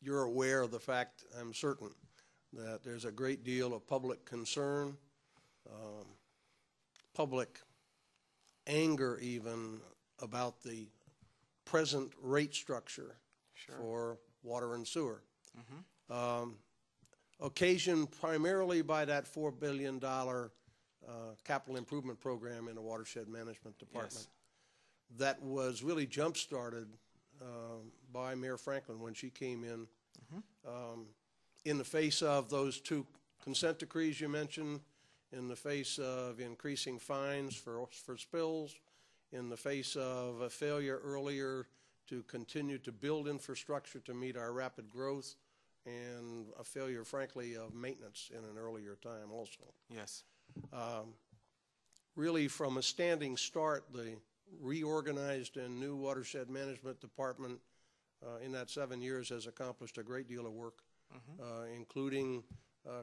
you're aware of the fact, I'm certain, that there's a great deal of public concern, public anger even, about the present rate structure for water and sewer. Occasioned primarily by that $4 billion capital improvement program in the Watershed Management Department. That was really jump-started by Mayor Franklin when she came in the face of those two consent decrees you mentioned, in the face of increasing fines for spills, in the face of a failure earlier to continue to build infrastructure to meet our rapid growth, and a failure, frankly, of maintenance in an earlier time also. Yes. Really, from a standing start, the reorganized and new Watershed Management Department in that 7 years has accomplished a great deal of work, including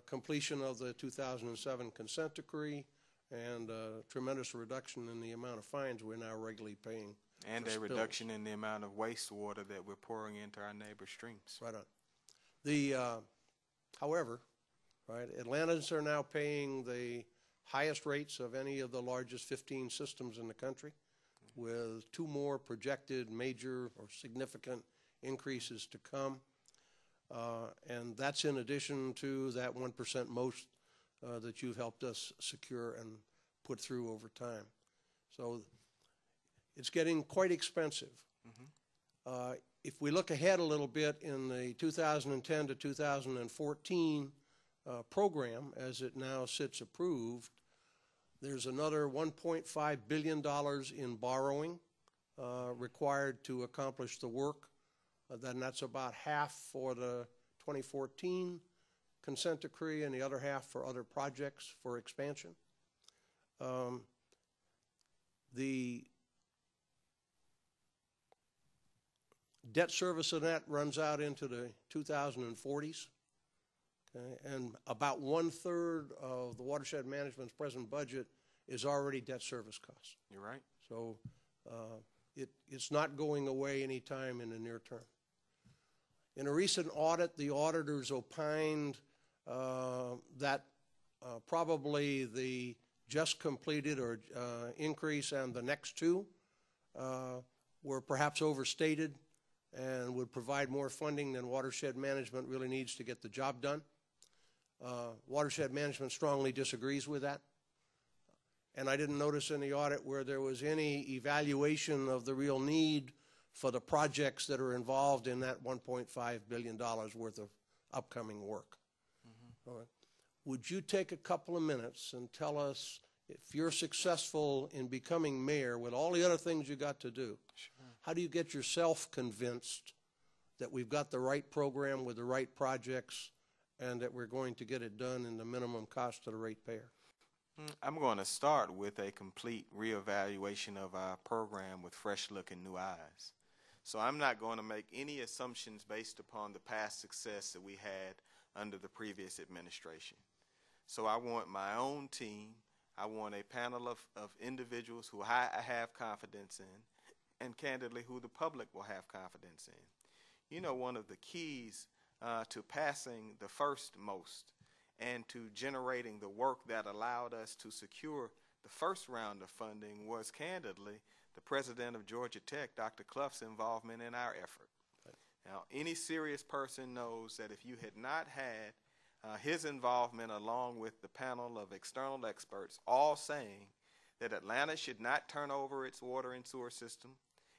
completion of the 2007 consent decree and a tremendous reduction in the amount of fines we're now regularly paying. And a reduction in the amount of wastewater that we're pouring into our neighbor streams. Right on. However, right, Atlantans are now paying the highest rates of any of the largest 15 systems in the country, with 2 more projected major or significant increases to come. And that's in addition to that 1% most that you've helped us secure and put through over time. So it's getting quite expensive. If we look ahead a little bit in the 2010 to 2014 program, as it now sits approved, there's another $1.5 billion in borrowing required to accomplish the work. Then that's about half for the 2014 consent decree and the other half for other projects for expansion. The debt service of that runs out into the 2040s. Okay, and about 1/3 of the Watershed Management's present budget is already debt service costs. You're right. So it's not going away anytime in the near term. In a recent audit, the auditors opined that probably the just completed or increase and the next 2 were perhaps overstated and would provide more funding than Watershed Management really needs to get the job done. Watershed Management strongly disagrees with that. And I didn't notice in the audit where there was any evaluation of the real need for the projects that are involved in that $1.5 billion worth of upcoming work. All right. Would you take a couple of minutes and tell us, if you're successful in becoming mayor with all the other things you got to do, how do you get yourself convinced that we've got the right program with the right projects and that we're going to get it done in the minimum cost to the ratepayer? I'm going to start with a complete reevaluation of our program with fresh look and new eyes. So I'm not going to make any assumptions based upon the past success that we had under the previous administration. So I want my own team. I want a panel of individuals who I have confidence in, and candidly who the public will have confidence in. You know, one of the keys to passing the first most and to generating the work that allowed us to secure the first round of funding was, candidly, the president of Georgia Tech, Dr. Clough's involvement in our effort. Now, any serious person knows that if you had not had his involvement along with the panel of external experts all saying that Atlanta should not turn over its water and sewer system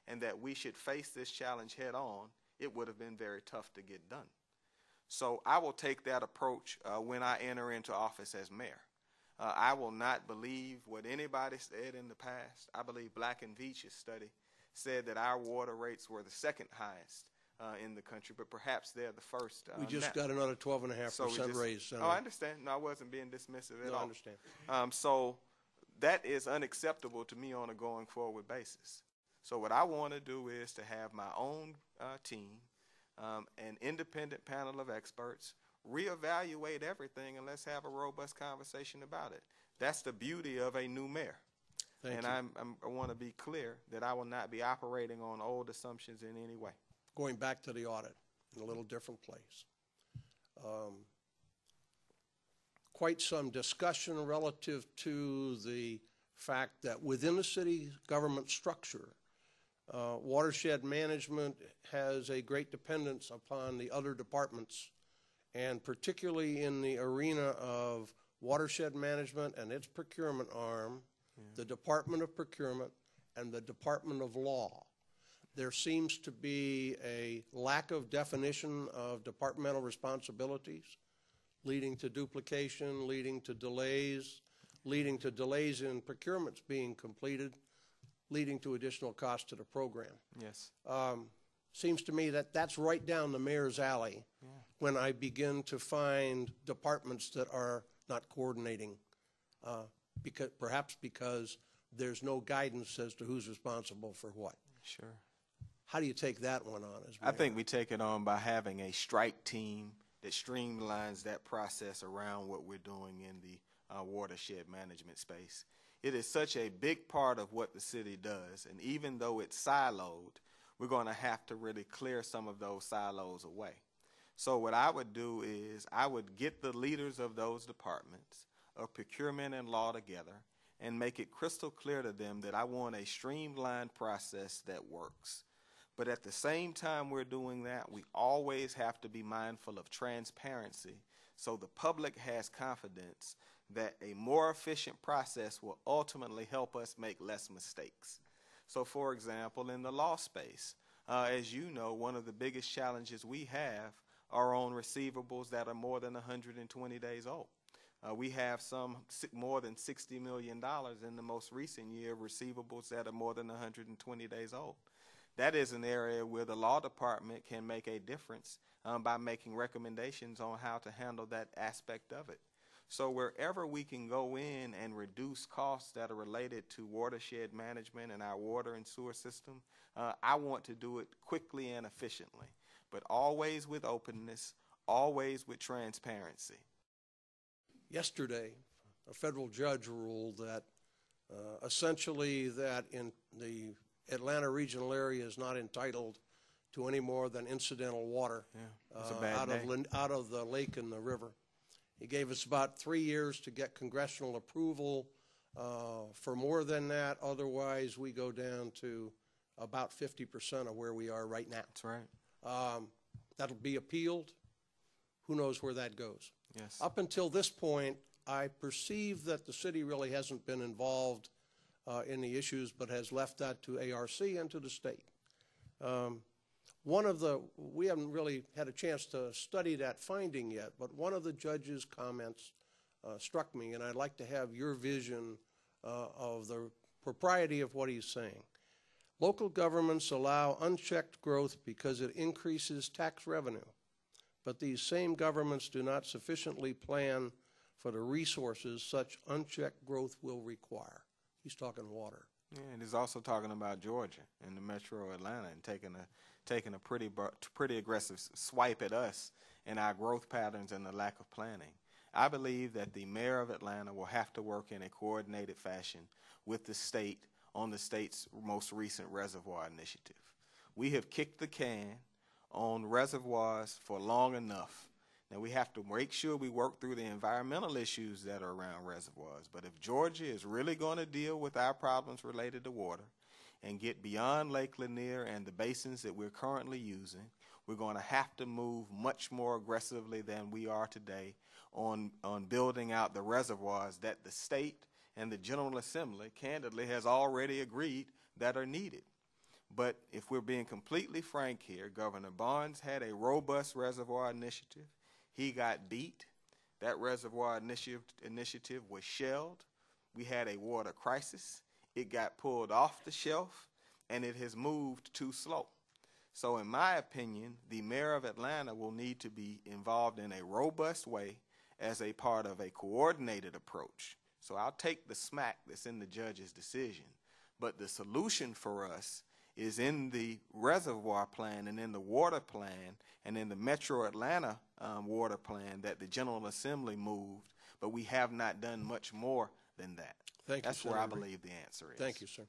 and that we should face this challenge head on, it would have been very tough to get done. So I will take that approach when I enter into office as mayor. I will not believe what anybody said in the past. I believe Black and Veatch's study said that our water rates were the second highest in the country, but perhaps they're the first. We just got another 12.5% raise. Oh, I understand. No, I wasn't being dismissive at all. I understand. So that is unacceptable to me on a going forward basis. So what I want to do is to have my own team, an independent panel of experts, reevaluate everything, and let's have a robust conversation about it. That's the beauty of a new mayor. Thank you. I want to be clear that I will not be operating on old assumptions in any way. Going back to the audit, in a little different place. Quite some discussion relative to the fact that within the city government structure, watershed management has a great dependence upon the other departments, and particularly in the arena of watershed management and its procurement arm, the Department of Procurement and the Department of Law. There seems to be a lack of definition of departmental responsibilities, leading to duplication, leading to delays in procurements being completed, leading to additional cost to the program. Yes. Seems to me that that's right down the mayor's alley when I begin to find departments that are not coordinating, perhaps because there's no guidance as to who's responsible for what. Sure. How do you take that one on as mayor? I think we take it on by having a strike team that streamlines that process around what we're doing in the watershed management space. It is such a big part of what the city does, and even though it's siloed, we're going to have to really clear some of those silos away. So what I would do is I would get the leaders of those departments of procurement and law together and make it crystal clear to them that I want a streamlined process that works. But at the same time we're doing that, we always have to be mindful of transparency so the public has confidence that a more efficient process will ultimately help us make less mistakes. So, for example, in the law space, as you know, one of the biggest challenges we have are on receivables that are more than 120 days old. We have more than $60 million in the most recent year of receivables that are more than 120 days old. That is an area where the law department can make a difference by making recommendations on how to handle that aspect of it. So wherever we can go in and reduce costs that are related to watershed management and our water and sewer system, I want to do it quickly and efficiently, but always with openness, always with transparency. Yesterday, a federal judge ruled that essentially that in the Atlanta regional area is not entitled to any more than incidental water out of the lake and the river. He gave us about 3 years to get congressional approval for more than that. Otherwise, we go down to about 50% of where we are right now. That's right. That'll be appealed. Who knows where that goes? Yes. Up Up until this point, I perceive that the city really hasn't been involved in the issues, but has left that to ARC and to the state. We haven't really had a chance to study that finding yet, but one of the judge's comments struck me, and I'd like to have your vision of the propriety of what he's saying. Local governments allow unchecked growth because it increases tax revenue, but these same governments do not sufficiently plan for the resources such unchecked growth will require. He's talking water. Yeah, and he's also talking about Georgia and the metro Atlanta and taking a pretty aggressive swipe at us and our growth patterns and the lack of planning. I believe that the mayor of Atlanta will have to work in a coordinated fashion with the state on the state's most recent reservoir initiative. We have kicked the can on reservoirs for long enough. Now, we have to make sure we work through the environmental issues that are around reservoirs. But if Georgia is really going to deal with our problems related to water and get beyond Lake Lanier and the basins that we're currently using, we're going to have to move much more aggressively than we are today on building out the reservoirs that the state and the General Assembly, candidly, has already agreed that are needed. But if we're being completely frank here, Governor Barnes had a robust reservoir initiative. He got beat. That reservoir initiative was shelved. We had a water crisis. It got pulled off the shelf, and it has moved too slow. So in my opinion, the mayor of Atlanta will need to be involved in a robust way as a part of a coordinated approach. So I'll take the smack that's in the judge's decision, but the solution for us is in the reservoir plan and in the water plan and in the Metro Atlanta water plan that the General Assembly moved, but we have not done much more than that. Thank you, That's where I Senator. believe the answer is. Thank you, sir.